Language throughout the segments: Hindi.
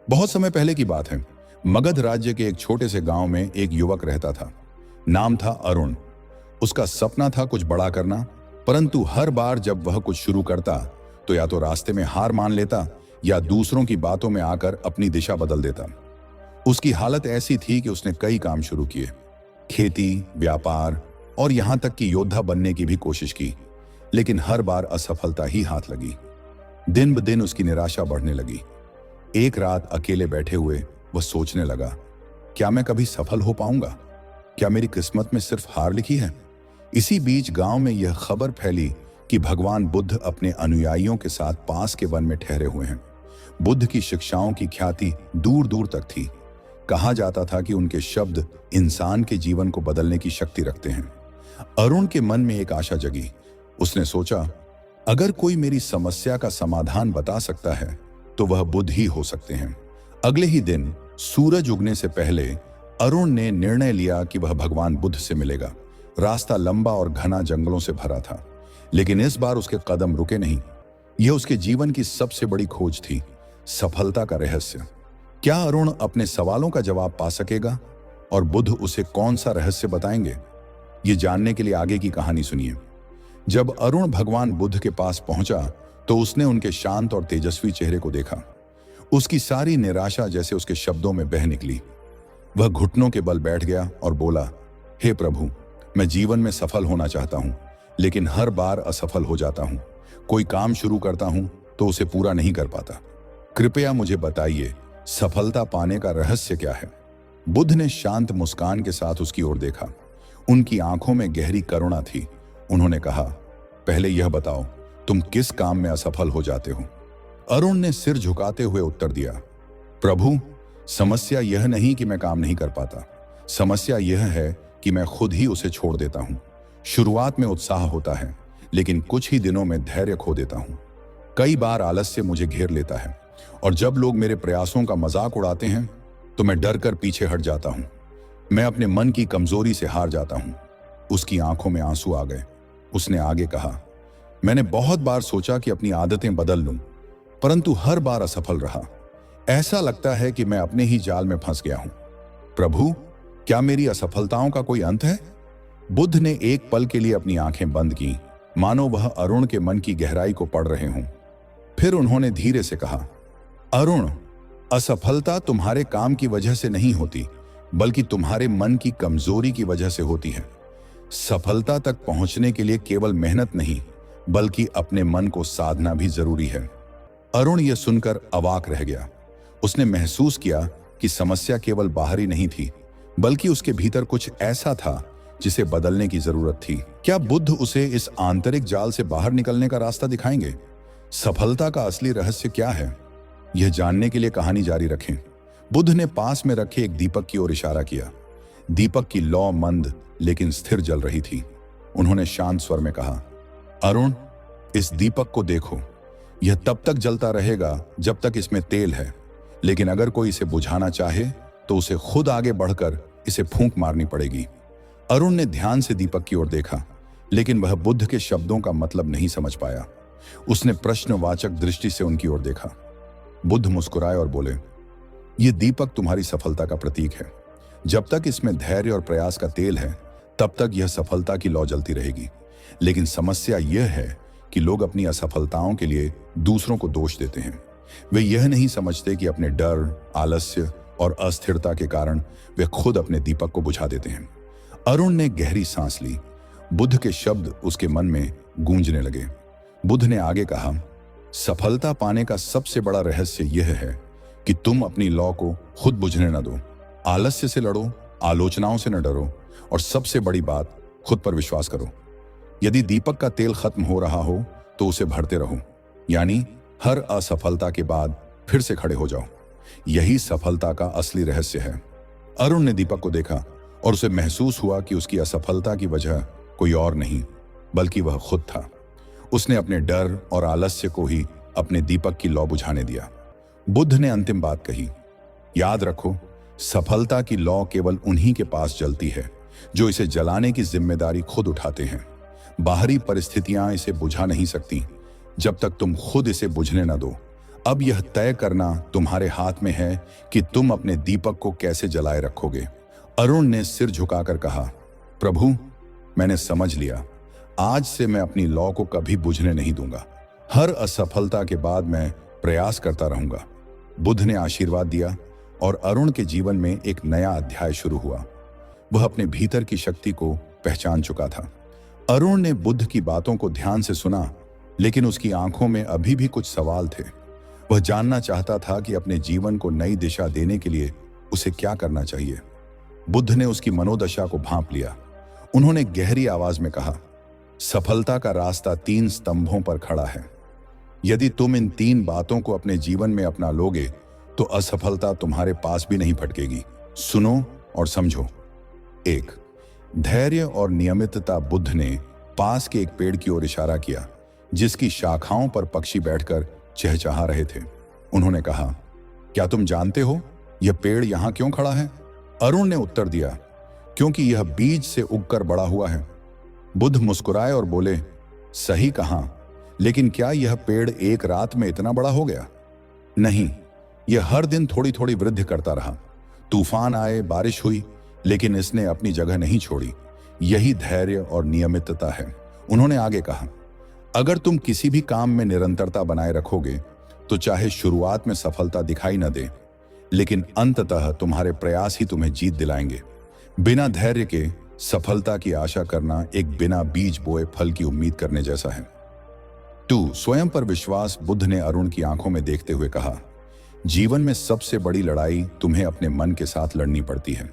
बहुत समय पहले की बात है। मगध राज्य के एक छोटे से गांव में एक युवक रहता था। नाम था अरुण। उसका सपना था कुछ बड़ा करना, परंतु हर बार जब वह कुछ शुरू करता तो या तो रास्ते में हार मान लेता या दूसरों की बातों में आकर अपनी दिशा बदल देता। उसकी हालत ऐसी थी कि उसने कई काम शुरू किए, खेती, व्यापार और यहां तक कि योद्धा बनने की भी कोशिश की, लेकिन हर बार असफलता ही हाथ लगी। दिन ब दिन उसकी निराशा बढ़ने लगी। एक रात अकेले बैठे हुए वह सोचने लगा, क्या मैं कभी सफल हो पाऊंगा? क्या मेरी किस्मत में सिर्फ हार लिखी है? इसी बीच गांव में यह खबर फैली कि भगवान बुद्ध अपने अनुयायियों के साथ पास के वन में ठहरे हुए हैं। बुद्ध की शिक्षाओं की ख्याति दूर दूर तक थी। कहा जाता था कि उनके शब्द इंसान के जीवन को बदलने की शक्ति रखते हैं। अरुण के मन में एक आशा जगी। उसने सोचा, अगर कोई मेरी समस्या का समाधान बता सकता है तो वह बुद्ध ही हो सकते हैं। अगले ही दिन सूरज उगने से पहले अरुण ने निर्णय लिया कि वह भगवान बुद्ध से मिलेगा। रास्ता लंबा और घना जंगलों से भरा था, लेकिन इस बार उसके कदम रुके नहीं। यह उसके जीवन की सबसे बड़ी खोज थी, सफलता का रहस्य। क्या अरुण अपने सवालों का जवाब पा सकेगा और बुद्ध उसे कौन सा रहस्य बताएंगे? ये जानने के लिए आगे की कहानी सुनिए। जब अरुण भगवान बुद्ध के पास पहुंचा तो उसने उनके शांत और तेजस्वी चेहरे को देखा। उसकी सारी निराशा जैसे उसके शब्दों में बह निकली। वह घुटनों के बल बैठ गया और बोला, हे प्रभु, मैं जीवन में सफल होना चाहता हूं, लेकिन हर बार असफल हो जाता हूं। कोई काम शुरू करता हूं तो उसे पूरा नहीं कर पाता। कृपया मुझे बताइए, सफलता पाने का रहस्य क्या है? बुद्ध ने शांत मुस्कान के साथ उसकी ओर देखा। उनकी आंखों में गहरी करुणा थी। उन्होंने कहा, पहले यह बताओ, तुम किस काम में असफल हो जाते हो? अरुण ने सिर झुकाते हुए उत्तर दिया, प्रभु, समस्या यह नहीं कि मैं काम नहीं कर पाता। समस्या यह है कि मैं खुद ही उसे छोड़ देता हूं। शुरुआत में उत्साह होता है, लेकिन कुछ ही दिनों में धैर्य खो देता हूं। कई बार आलस्य मुझे घेर लेता है और जब लोग मेरे प्रयासों का मजाक उड़ाते हैं तो मैं डर कर पीछे हट जाता हूं। मैं अपने मन की कमजोरी से हार जाता हूं। उसकी आंखों में आंसू आ गए। उसने आगे कहा, मैंने बहुत बार सोचा कि अपनी आदतें बदल लूं, परंतु हर बार असफल रहा। ऐसा लगता है कि मैं अपने ही जाल में फंस गया हूं। प्रभु, क्या मेरी असफलताओं का कोई अंत है? बुद्ध ने एक पल के लिए अपनी आंखें बंद की, मानो वह अरुण के मन की गहराई को पढ़ रहे हों। फिर उन्होंने धीरे से कहा, अरुण, असफलता तुम्हारे काम की वजह से नहीं होती, बल्कि तुम्हारे मन की कमजोरी की वजह से होती है। सफलता तक पहुंचने के लिए केवल मेहनत नहीं, बल्कि अपने मन को साधना भी जरूरी है। अरुण यह सुनकर अवाक रह गया। उसने महसूस किया कि समस्या केवल बाहरी नहीं थी, बल्कि उसके भीतर कुछ ऐसा था जिसे बदलने की जरूरत थी। क्या बुद्ध उसे इस आंतरिक जाल से बाहर निकलने का रास्ता दिखाएंगे? सफलता का असली रहस्य क्या है? यह जानने के लिए कहानी जारी रखें। बुद्ध ने पास में रखे एक दीपक की ओर इशारा किया। दीपक की लौ मंद लेकिन स्थिर जल रही थी। उन्होंने शांत स्वर में कहा, अरुण, इस दीपक को देखो। यह तब तक जलता रहेगा जब तक इसमें तेल है, लेकिन अगर कोई इसे बुझाना चाहे तो उसे खुद आगे बढ़कर इसे फूंक मारनी पड़ेगी। अरुण ने ध्यान से दीपक की ओर देखा, लेकिन वह बुद्ध के शब्दों का मतलब नहीं समझ पाया। उसने प्रश्नवाचक दृष्टि से उनकी ओर देखा। बुद्ध मुस्कुराए और बोले, यह दीपक तुम्हारी सफलता का प्रतीक है। जब तक इसमें धैर्य और प्रयास का तेल है, तब तक यह सफलता की लौ जलती रहेगी। लेकिन समस्या यह है कि लोग अपनी असफलताओं के लिए दूसरों को दोष देते हैं। वे यह नहीं समझते कि अपने डर, आलस्य और अस्थिरता के कारण वे खुद अपने दीपक को बुझा देते हैं। अरुण ने गहरी सांस ली। बुद्ध के शब्द उसके मन में गूंजने लगे। बुद्ध ने आगे कहा, सफलता पाने का सबसे बड़ा रहस्य यह है कि तुम अपनी लौ को खुद बुझने न दो। आलस्य से लड़ो, आलोचनाओं से न डरो और सबसे बड़ी बात, खुद पर विश्वास करो। यदि दीपक का तेल खत्म हो रहा हो तो उसे भरते रहो, यानी हर असफलता के बाद फिर से खड़े हो जाओ। यही सफलता का असली रहस्य है। अरुण ने दीपक को देखा और उसे महसूस हुआ कि उसकी असफलता की वजह कोई और नहीं, बल्कि वह खुद था। उसने अपने डर और आलस्य को ही अपने दीपक की लौ बुझाने दिया। बुद्ध ने अंतिम बात कही, याद रखो, सफलता की लौ केवल उन्हीं के पास जलती है जो इसे जलाने की जिम्मेदारी खुद उठाते हैं। बाहरी परिस्थितियां इसे बुझा नहीं सकती जब तक तुम खुद इसे बुझने न दो। अब यह तय करना तुम्हारे हाथ में है कि तुम अपने दीपक को कैसे जलाए रखोगे। अरुण ने सिर झुकाकर कहा, प्रभु, मैंने समझ लिया। आज से मैं अपनी लौ को कभी बुझने नहीं दूंगा। हर असफलता के बाद मैं प्रयास करता रहूंगा। बुद्ध ने आशीर्वाद दिया और अरुण के जीवन में एक नया अध्याय शुरू हुआ। वह अपने भीतर की शक्ति को पहचान चुका था। अरुण ने बुद्ध की बातों को ध्यान से सुना, लेकिन उसकी आंखों में अभी भी कुछ सवाल थे। वह जानना चाहता था कि अपने जीवन को नई दिशा देने के लिए उसे क्या करना चाहिए। बुद्ध ने उसकी मनोदशा को भांप लिया। उन्होंने गहरी आवाज में कहा, सफलता का रास्ता 3 स्तंभों पर खड़ा है। यदि तुम इन 3 बातों को अपने जीवन में अपना लोगे तो असफलता तुम्हारे पास भी नहीं फटकेगी। सुनो और समझो। 1, धैर्य और नियमितता। बुद्ध ने पास के एक पेड़ की ओर इशारा किया, जिसकी शाखाओं पर पक्षी बैठकर चहचहा रहे थे। उन्होंने कहा, क्या तुम जानते हो यह पेड़ यहां क्यों खड़ा है? अरुण ने उत्तर दिया, क्योंकि यह बीज से उगकर बड़ा हुआ है। बुद्ध मुस्कुराए और बोले, सही कहा, लेकिन क्या यह पेड़ एक रात में इतना बड़ा हो गया? नहीं, यह हर दिन थोड़ी थोड़ी वृद्धि करता रहा। तूफान आए, बारिश हुई, लेकिन इसने अपनी जगह नहीं छोड़ी। यही धैर्य और नियमितता है। उन्होंने आगे कहा, अगर तुम किसी भी काम में निरंतरता बनाए रखोगे तो चाहे शुरुआत में सफलता दिखाई न दे, लेकिन अंततः तुम्हारे प्रयास ही तुम्हें जीत दिलाएंगे। बिना धैर्य के सफलता की आशा करना एक बिना बीज बोए फल की उम्मीद करने जैसा है। 2, स्वयं पर विश्वास। बुद्ध ने अरुण की आंखों में देखते हुए कहा, जीवन में सबसे बड़ी लड़ाई तुम्हें अपने मन के साथ लड़नी पड़ती है।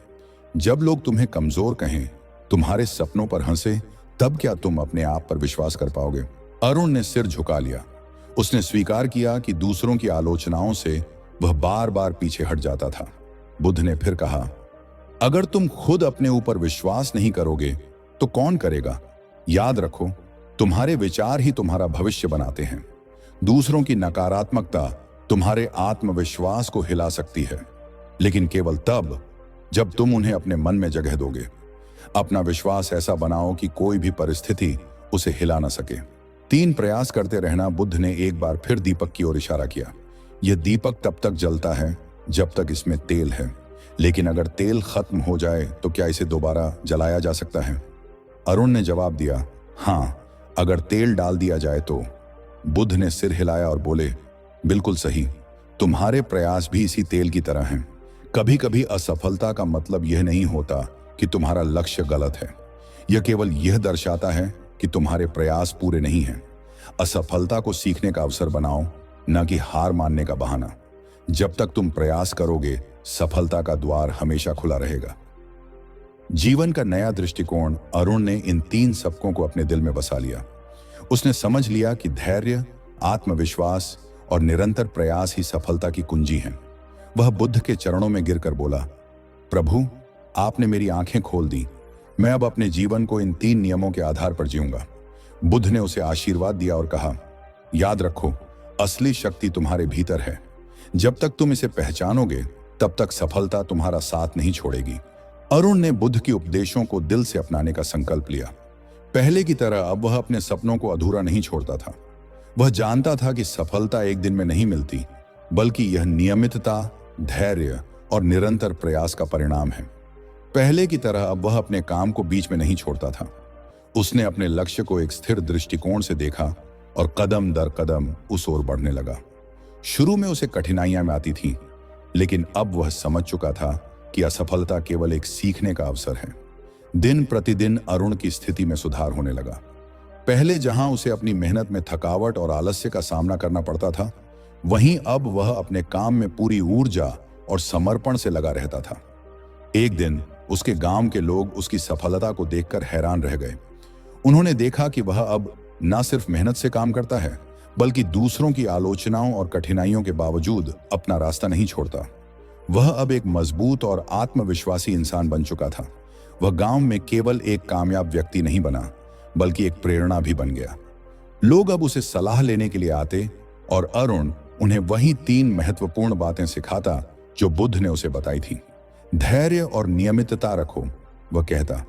जब लोग तुम्हें कमजोर कहें, तुम्हारे सपनों पर हंसे, तब क्या तुम अपने आप पर विश्वास कर पाओगे? अरुण ने सिर झुका लिया। उसने स्वीकार किया कि दूसरों की आलोचनाओं से वह बार बार पीछे हट जाता था। बुद्ध ने फिर कहा, अगर तुम खुद अपने ऊपर विश्वास नहीं करोगे तो कौन करेगा? याद रखो, तुम्हारे विचार ही तुम्हारा भविष्य बनाते हैं। दूसरों की नकारात्मकता तुम्हारे आत्मविश्वास को हिला सकती है, लेकिन केवल तब जब तुम उन्हें अपने मन में जगह दोगे। अपना विश्वास ऐसा बनाओ कि कोई भी परिस्थिति उसे हिला न सके। 3, प्रयास करते रहना। बुद्ध ने एक बार फिर दीपक की ओर इशारा किया। यह दीपक तब तक जलता है जब तक इसमें तेल है, लेकिन अगर तेल खत्म हो जाए तो क्या इसे दोबारा जलाया जा सकता है? अरुण ने जवाब दिया, हाँ, अगर तेल डाल दिया जाए तो। बुद्ध ने सिर हिलाया और बोले, बिल्कुल सही, तुम्हारे प्रयास भी इसी तेल की तरह हैं। कभी कभी असफलता का मतलब यह नहीं होता कि तुम्हारा लक्ष्य गलत है। यह केवल यह दर्शाता है कि तुम्हारे प्रयास पूरे नहीं हैं। असफलता को सीखने का अवसर बनाओ, न कि हार मानने का बहाना। जब तक तुम प्रयास करोगे, सफलता का द्वार हमेशा खुला रहेगा। जीवन का नया दृष्टिकोण। अरुण ने इन 3 सबकों को अपने दिल में बसा लिया। उसने समझ लिया कि धैर्य, आत्मविश्वास और निरंतर प्रयास ही सफलता की कुंजी हैं। वह बुद्ध के चरणों में गिरकर बोला, प्रभु, आपने मेरी आंखें खोल दी। मैं अब अपने जीवन को इन 3 नियमों के आधार पर जीऊंगा। बुद्ध ने उसे आशीर्वाद दिया और कहा, याद रखो, असली शक्ति तुम्हारे भीतर है। जब तक तुम इसे पहचानोगे, तब तक सफलता तुम्हारा साथ नहीं छोड़ेगी। अरुण ने बुद्ध के उपदेशों को दिल से अपनाने का संकल्प लिया। पहले की तरह अब वह अपने सपनों को अधूरा नहीं छोड़ता था। वह जानता था कि सफलता एक दिन में नहीं मिलती, बल्कि यह नियमितता, धैर्य और निरंतर प्रयास का परिणाम है। पहले की तरह अब वह अपने काम को बीच में नहीं छोड़ता था। उसने अपने लक्ष्य को एक स्थिर दृष्टिकोण से देखा और कदम दर कदम उस ओर बढ़ने लगा। शुरू में उसे कठिनाइयां में आती थीं, लेकिन अब वह समझ चुका था कि असफलता केवल एक सीखने का अवसर है। दिन प्रतिदिन अरुण की स्थिति में सुधार होने लगा। पहले जहां उसे अपनी मेहनत में थकावट और आलस्य का सामना करना पड़ता था, वहीं अब वह अपने काम में पूरी ऊर्जा और समर्पण से लगा रहता था। एक दिन उसके गांव के लोग उसकी सफलता को देखकर हैरान रह गए। उन्होंने देखा कि वह अब न सिर्फ मेहनत से काम करता है, बल्कि दूसरों की आलोचनाओं और कठिनाइयों के बावजूद अपना रास्ता नहीं छोड़ता। वह अब एक मजबूत और आत्मविश्वासी इंसान बन चुका था। वह गांव में केवल एक कामयाब व्यक्ति नहीं बना, बल्कि एक प्रेरणा भी बन गया। लोग अब उसे सलाह लेने के लिए आते और अरुण उन्हें वही 3 महत्वपूर्ण बातें सिखाता जो बुद्ध ने उसे बताई थी। धैर्य और नियमितता रखो, वह कहता।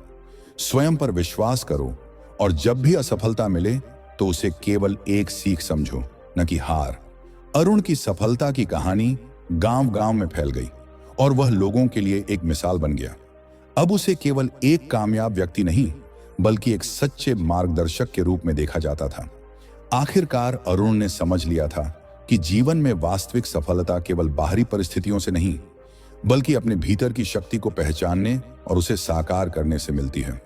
स्वयं पर विश्वास करो और जब भी असफलता मिले तो उसे केवल एक सीख समझो, न कि हार। अरुण की सफलता की कहानी गांव-गांव में फैल गई और वह लोगों के लिए एक मिसाल बन गया। अब उसे केवल एक कामयाब व्यक्ति नहीं, बल्कि एक सच्चे मार्गदर्शक के रूप में देखा जाता था। आखिरकार अरुण ने समझ लिया था कि जीवन में वास्तविक सफलता केवल बाहरी परिस्थितियों से नहीं, बल्कि अपने भीतर की शक्ति को पहचानने और उसे साकार करने से मिलती है।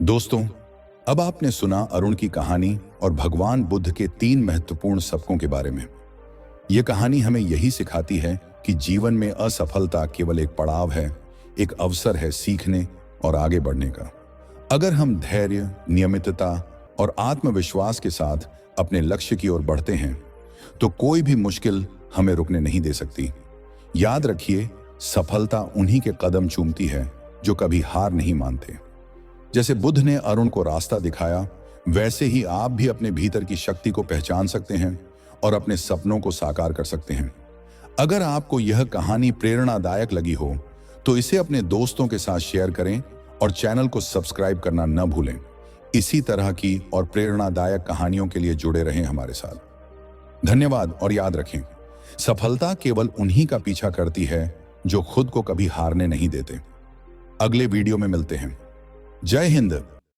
दोस्तों, अब आपने सुना अरुण की कहानी और भगवान बुद्ध के 3 महत्वपूर्ण सबकों के बारे में। यह कहानी हमें यही सिखाती है कि जीवन में असफलता केवल एक पड़ाव है, एक अवसर है सीखने और आगे बढ़ने का। अगर हम धैर्य, नियमितता और आत्मविश्वास के साथ अपने लक्ष्य की ओर बढ़ते हैं, तो कोई भी मुश्किल हमें रुकने नहीं दे सकती। याद रखिए, सफलता उन्हीं के कदम चूमती है जो कभी हार नहीं मानते। जैसे बुद्ध ने अरुण को रास्ता दिखाया, वैसे ही आप भी अपने भीतर की शक्ति को पहचान सकते हैं और अपने सपनों को साकार कर सकते हैं। अगर आपको यह कहानी प्रेरणादायक लगी हो, तो इसे अपने दोस्तों के साथ शेयर करें और चैनल को सब्सक्राइब करना न भूलें। इसी तरह की और प्रेरणादायक कहानियों के लिए जुड़े रहें हमारे साथ। धन्यवाद और याद रखें, सफलता केवल उन्हीं का पीछा करती है जो खुद को कभी हारने नहीं देते। अगले वीडियो में मिलते हैं। जय हिंद।